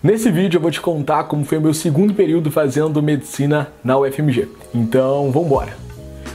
Nesse vídeo eu vou te contar como foi o meu segundo período fazendo medicina na UFMG. Então, vamos embora!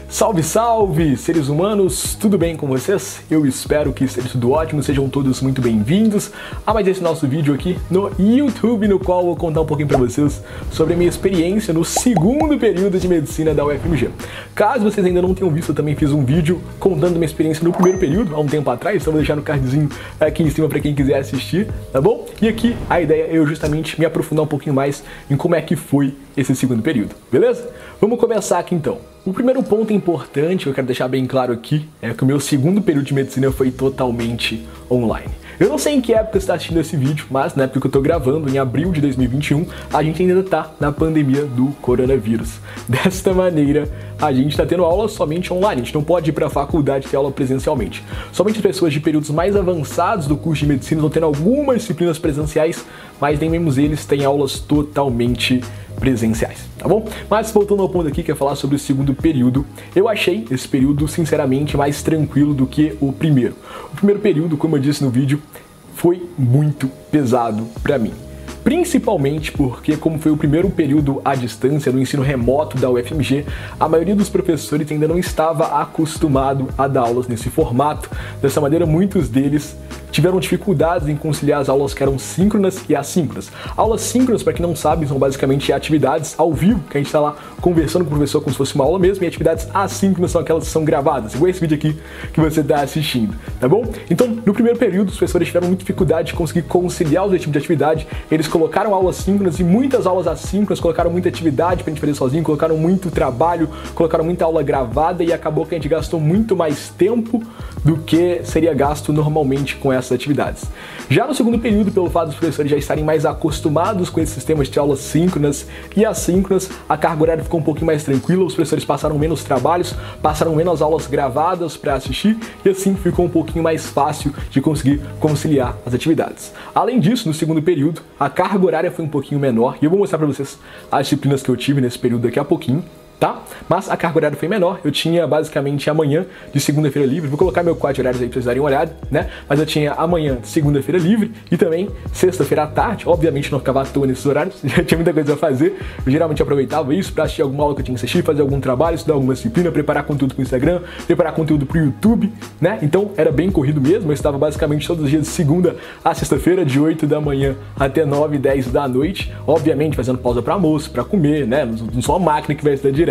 Salve, salve, seres humanos! Tudo bem com vocês? Eu espero que esteja tudo ótimo, sejam todos muito bem-vindos a mais esse nosso vídeo aqui no YouTube, no qual eu vou contar um pouquinho pra vocês sobre a minha experiência no segundo período de medicina da UFMG. Caso vocês ainda não tenham visto, eu também fiz um vídeo contando minha experiência no primeiro período, há um tempo atrás, então vou deixar no cardzinho aqui em cima pra quem quiser assistir, tá bom? E aqui a ideia é eu justamente me aprofundar um pouquinho mais em como é que foi esse segundo período, beleza? Vamos começar aqui então. O primeiro ponto importante que eu quero deixar bem claro aqui é que o meu segundo período de medicina foi totalmente online. Eu não sei em que época você está assistindo esse vídeo, mas na época que eu estou gravando, em abril de 2021, a gente ainda está na pandemia do coronavírus. Desta maneira, a gente está tendo aula somente online, a gente não pode ir para a faculdade ter aula presencialmente. Somente as pessoas de períodos mais avançados do curso de medicina estão tendo algumas disciplinas presenciais, mas nem mesmo eles têm aulas totalmente presenciais, tá bom? Mas voltando ao ponto aqui, que é falar sobre o segundo período, eu achei esse período, sinceramente, mais tranquilo do que o primeiro. O primeiro período, como eu disse no vídeo, foi muito pesado pra mim. Principalmente porque, como foi o primeiro período à distância, no ensino remoto da UFMG, a maioria dos professores ainda não estava acostumado a dar aulas nesse formato. Dessa maneira, muitos deles tiveram dificuldades em conciliar as aulas que eram síncronas e assíncronas. Aulas síncronas, para quem não sabe, são basicamente atividades ao vivo, que a gente está lá conversando com o professor como se fosse uma aula mesmo, e atividades assíncronas são aquelas que são gravadas, igual esse vídeo aqui que você está assistindo, tá bom? Então, no primeiro período, os professores tiveram muita dificuldade de conseguir conciliar os dois tipos de atividade. Eles colocaram aulas síncronas e muitas aulas assíncronas, colocaram muita atividade pra gente fazer sozinho, colocaram muito trabalho, colocaram muita aula gravada e acabou que a gente gastou muito mais tempo do que seria gasto normalmente com essas atividades. Já no segundo período, pelo fato dos professores já estarem mais acostumados com esses sistemas de aulas síncronas e assíncronas, a carga horária ficou um pouquinho mais tranquila, os professores passaram menos trabalhos, passaram menos aulas gravadas para assistir e assim ficou um pouquinho mais fácil de conseguir conciliar as atividades. Além disso, no segundo período, a carga horária foi um pouquinho menor e eu vou mostrar para vocês as disciplinas que eu tive nesse período daqui a pouquinho, tá? Mas a carga horária foi menor, eu tinha basicamente amanhã de segunda-feira livre, vou colocar meu quadro de horários aí pra vocês darem uma olhada, né? Mas eu tinha amanhã de segunda-feira livre e também sexta-feira à tarde, obviamente não ficava à toa nesses horários, já tinha muita coisa a fazer, eu geralmente aproveitava isso pra assistir alguma aula que eu tinha que assistir, fazer algum trabalho, estudar alguma disciplina, preparar conteúdo pro Instagram, preparar conteúdo pro YouTube, né? Então era bem corrido mesmo, eu estava basicamente todos os dias de segunda a sexta-feira, de 8 da manhã até 9, 10 da noite, obviamente fazendo pausa pra almoço, pra comer, né? Não sou uma máquina que vai estudar direto.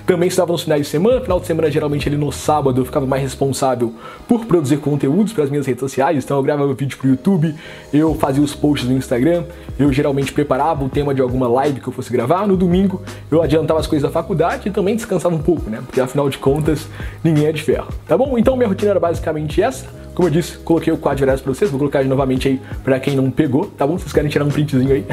Também estava nos finais de semana, final de semana geralmente ali no sábado eu ficava mais responsável por produzir conteúdos para as minhas redes sociais, então eu gravava vídeo pro YouTube, eu fazia os posts no Instagram, eu geralmente preparava o tema de alguma live que eu fosse gravar, no domingo eu adiantava as coisas da faculdade e também descansava um pouco, né, porque afinal de contas ninguém é de ferro, tá bom? Então minha rotina era basicamente essa. Como eu disse, coloquei o quadro de horários pra vocês, vou colocar novamente aí pra quem não pegou, tá bom? Vocês querem tirar um printzinho aí?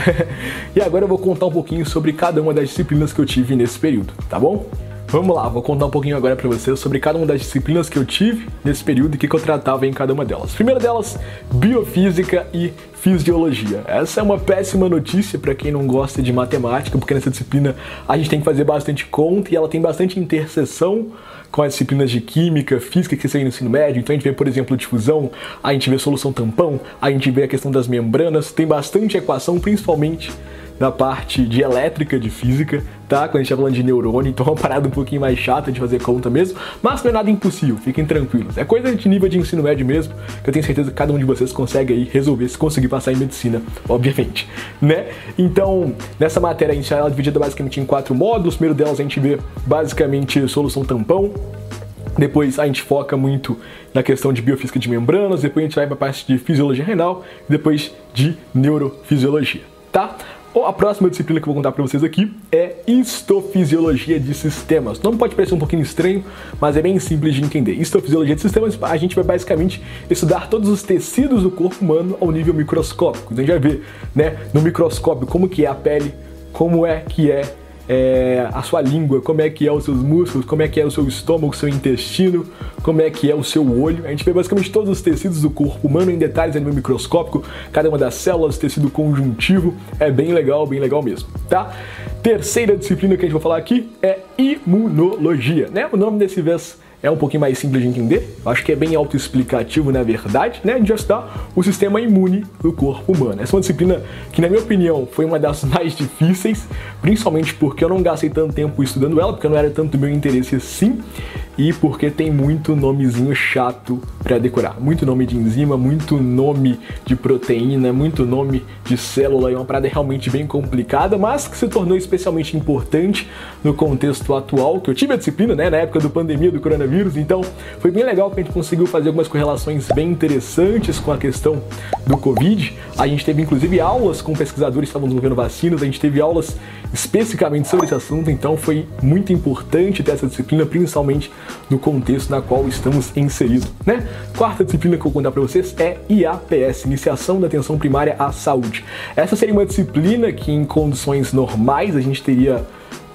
E agora eu vou contar um pouquinho sobre cada uma das disciplinas que eu tive nesse período, tá bom? Vamos lá, vou contar um pouquinho agora pra vocês sobre cada uma das disciplinas que eu tive nesse período e o que eu tratava em cada uma delas. Primeira delas, biofísica e fisiologia. Essa é uma péssima notícia para quem não gosta de matemática, porque nessa disciplina a gente tem que fazer bastante conta e ela tem bastante interseção com as disciplinas de química, física que tem no ensino médio. Então a gente vê, por exemplo, difusão, a gente vê solução tampão, a gente vê a questão das membranas, tem bastante equação, principalmente na parte de elétrica, de física, tá? Quando a gente tá falando de neurônio, então é uma parada um pouquinho mais chata de fazer conta mesmo, mas não é nada impossível, fiquem tranquilos. É coisa de nível de ensino médio mesmo, que eu tenho certeza que cada um de vocês consegue aí resolver, se conseguir passar em medicina, obviamente, né? Então, nessa matéria a gente ela é dividida basicamente em 4 módulos. O primeiro delas a gente vê basicamente solução tampão, depois a gente foca muito na questão de biofísica de membranas, depois a gente vai para a parte de fisiologia renal, e depois de neurofisiologia, tá? A próxima disciplina que eu vou contar para vocês aqui é histofisiologia de sistemas. Não pode parecer um pouquinho estranho, mas é bem simples de entender. Histofisiologia de sistemas, a gente vai basicamente estudar todos os tecidos do corpo humano ao nível microscópico. Então a gente vai ver, né, no microscópio como que é a pele, como é que é a sua língua, como é que é os seus músculos, como é que é o seu estômago, o seu intestino, como é que é o seu olho. A gente vê basicamente todos os tecidos do corpo humano em detalhes a nível microscópico, cada uma das células, tecido conjuntivo, é bem legal mesmo, tá? Terceira disciplina que a gente vai falar aqui é imunologia, né? O nome desse vez é um pouquinho mais simples de entender, eu acho que é bem autoexplicativo na verdade, né? A gente vai estudar o sistema imune do corpo humano. Essa é uma disciplina que, na minha opinião, foi uma das mais difíceis, principalmente porque eu não gastei tanto tempo estudando ela, porque não era tanto do meu interesse assim, e porque tem muito nomezinho chato para decorar. Muito nome de enzima, muito nome de proteína, muito nome de célula, é uma parada realmente bem complicada, mas que se tornou especialmente importante no contexto atual, que eu tive a disciplina, né, na época da pandemia do coronavírus, então foi bem legal que a gente conseguiu fazer algumas correlações bem interessantes com a questão do Covid. A gente teve inclusive aulas com pesquisadores que estavam desenvolvendo vacinas, a gente teve aulas especificamente sobre esse assunto, então foi muito importante ter essa disciplina, principalmente no contexto na qual estamos inseridos, né? Quarta disciplina que eu vou contar para vocês é IAPS, Iniciação da Atenção Primária à Saúde. Essa seria uma disciplina que em condições normais a gente teria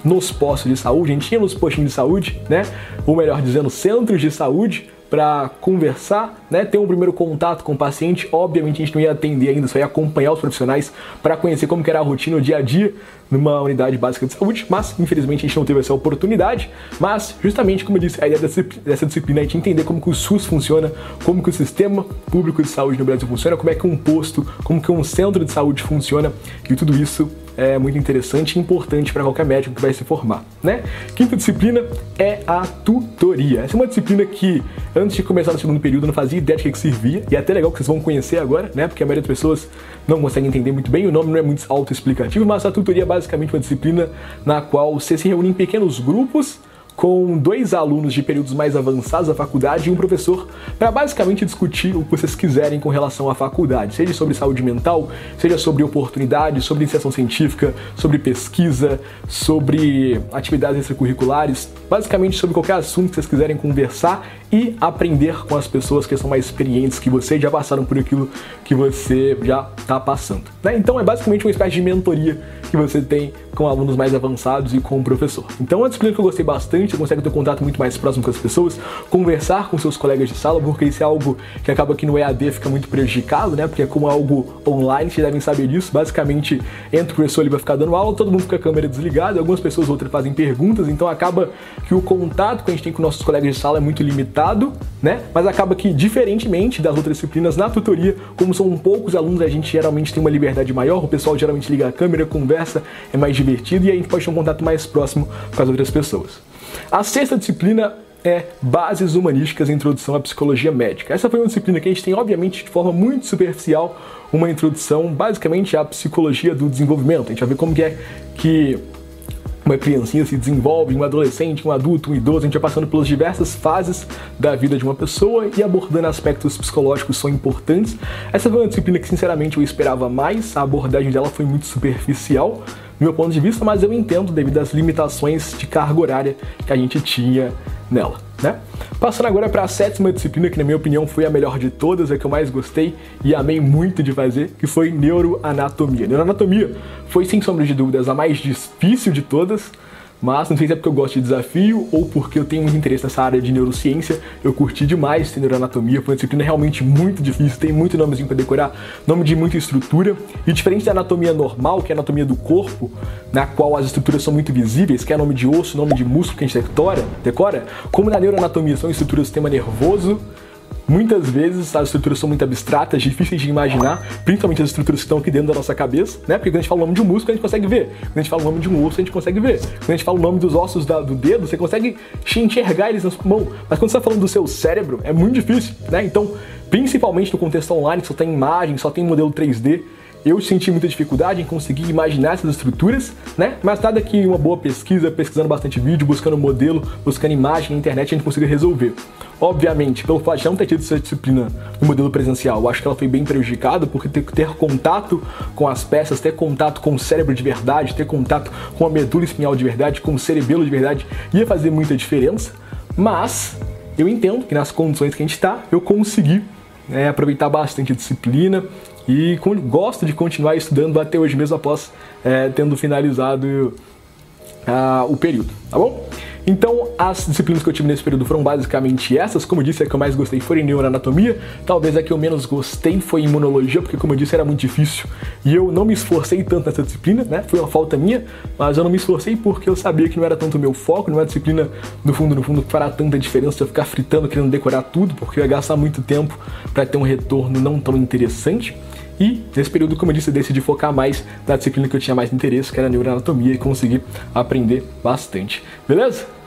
nos postos de saúde, a gente tinha nos postinhos de saúde, né? Ou melhor dizendo, centros de saúde, para conversar, né, ter um primeiro contato com o paciente. Obviamente a gente não ia atender ainda, só ia acompanhar os profissionais para conhecer como que era a rotina, o dia a dia numa unidade básica de saúde, mas infelizmente a gente não teve essa oportunidade. Mas justamente como eu disse, a ideia dessa disciplina é a gente entender como que o SUS funciona, como que o sistema público de saúde no Brasil funciona, como é que um posto, como que um centro de saúde funciona, e tudo isso é muito interessante e importante para qualquer médico que vai se formar, né? Quinta disciplina é a tutoria. Essa é uma disciplina que, antes de começar no segundo período, eu não fazia ideia de que servia, e é até legal que vocês vão conhecer agora, né? Porque a maioria das pessoas não consegue entender muito bem, o nome não é muito autoexplicativo, mas a tutoria é basicamente uma disciplina na qual você se reúne em pequenos grupos, com 2 alunos de períodos mais avançados da faculdade e um professor, para basicamente discutir o que vocês quiserem com relação à faculdade, seja sobre saúde mental, seja sobre oportunidades, sobre iniciação científica, sobre pesquisa, sobre atividades extracurriculares, basicamente sobre qualquer assunto que vocês quiserem conversar e aprender com as pessoas que são mais experientes que você, já passaram por aquilo que você já está passando, né? Então é basicamente uma espécie de mentoria que você tem com alunos mais avançados e com o professor. Então é uma disciplina que eu gostei bastante, você consegue ter um contato muito mais próximo com as pessoas, conversar com seus colegas de sala, porque isso é algo que acaba que no EAD fica muito prejudicado, né? Porque como é algo online, vocês devem saber disso, basicamente entra o professor, ele vai ficar dando aula, todo mundo fica com a câmera desligada, algumas pessoas outras fazem perguntas, então acaba que o contato que a gente tem com nossos colegas de sala é muito limitado, né? Mas acaba que, diferentemente das outras disciplinas, na tutoria, como são poucos alunos, a gente geralmente tem uma liberdade maior, o pessoal geralmente liga a câmera, conversa, é mais divertido e a gente pode ter um contato mais próximo com as outras pessoas. A sexta disciplina é Bases Humanísticas e Introdução à Psicologia Médica. Essa foi uma disciplina que a gente tem, obviamente, de forma muito superficial, uma introdução basicamente à psicologia do desenvolvimento. A gente vai ver como que é que uma criancinha se desenvolve, um adolescente, um adulto, um idoso, a gente vai passando pelas diversas fases da vida de uma pessoa e abordando aspectos psicológicos são importantes. Essa foi uma disciplina que, sinceramente, eu esperava mais, a abordagem dela foi muito superficial, do meu ponto de vista, mas eu entendo devido às limitações de carga horária que a gente tinha nela, né? Passando agora para a sétima disciplina, que na minha opinião foi a melhor de todas, a que eu mais gostei e amei muito de fazer, que foi Neuroanatomia. Neuroanatomia foi, sem sombra de dúvidas, a mais difícil de todas, mas não sei se é porque eu gosto de desafio ou porque eu tenho muito interesse nessa área de neurociência, eu curti demais ter neuroanatomia, foi uma disciplina realmente muito difícil, tem muito nomezinho para decorar, nome de muita estrutura, e diferente da anatomia normal, que é a anatomia do corpo, na qual as estruturas são muito visíveis, que é nome de osso, nome de músculo que a gente decora, como na neuroanatomia são estruturas do sistema nervoso, muitas vezes as estruturas são muito abstratas, difíceis de imaginar, principalmente as estruturas que estão aqui dentro da nossa cabeça, né? Porque quando a gente fala o nome de um músculo, a gente consegue ver. Quando a gente fala o nome de um osso, a gente consegue ver. Quando a gente fala o nome dos ossos do dedo, você consegue enxergar eles na sua mão. Mas quando você está falando do seu cérebro, é muito difícil, né? Então, principalmente no contexto online, que só tem imagem, só tem modelo 3D, eu senti muita dificuldade em conseguir imaginar essas estruturas, né? Mas nada que uma boa pesquisa, pesquisando bastante vídeo, buscando modelo, buscando imagem na internet, a gente consiga resolver. Obviamente, pelo fato de não ter tido essa disciplina no modelo presencial, eu acho que ela foi bem prejudicada, porque ter contato com as peças, ter contato com o cérebro de verdade, ter contato com a medula espinhal de verdade, com o cerebelo de verdade, ia fazer muita diferença, mas eu entendo que nas condições que a gente está, eu consegui aproveitar bastante a disciplina e gosto de continuar estudando até hoje mesmo após tendo finalizado o período, tá bom? Então, as disciplinas que eu tive nesse período foram basicamente essas. Como eu disse, a que eu mais gostei foi em neuroanatomia. Talvez a que eu menos gostei foi em imunologia, porque, como eu disse, era muito difícil. E eu não me esforcei tanto nessa disciplina, né? Foi uma falta minha, mas eu não me esforcei porque eu sabia que não era tanto o meu foco, não é uma disciplina, no fundo, que fará tanta diferença eu ficar fritando, querendo decorar tudo, porque eu ia gastar muito tempo para ter um retorno não tão interessante. E nesse período, como eu disse, eu decidi focar mais na disciplina que eu tinha mais interesse, que era a neuroanatomia, e consegui aprender bastante. Beleza?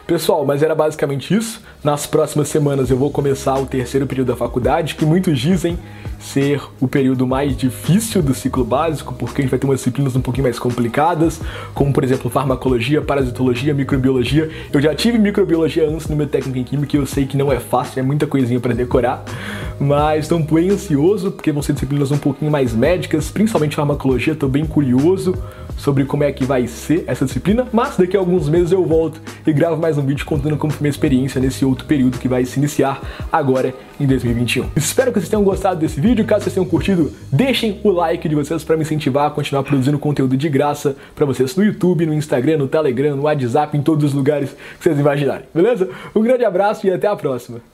Pessoal, mas era basicamente isso. Nas próximas semanas eu vou começar o terceiro período da faculdade, que muitos dizem ser o período mais difícil do ciclo básico, porque a gente vai ter umas disciplinas um pouquinho mais complicadas, como por exemplo farmacologia, parasitologia, microbiologia. Eu já tive microbiologia antes no meu técnico em química e eu sei que não é fácil, é muita coisinha para decorar, mas estou bem ansioso, porque vão ser disciplinas um pouquinho mais médicas, principalmente farmacologia. Estou bem curioso sobre como é que vai ser essa disciplina, mas daqui a alguns meses eu volto e gravo mais um vídeo contando como foi minha experiência nesse outro período que vai se iniciar agora em 2021. Espero que vocês tenham gostado desse vídeo. Caso vocês tenham curtido, deixem o like de vocês para me incentivar a continuar produzindo conteúdo de graça para vocês no YouTube, no Instagram, no Telegram, no WhatsApp, em todos os lugares que vocês imaginarem, beleza? Um grande abraço e até a próxima!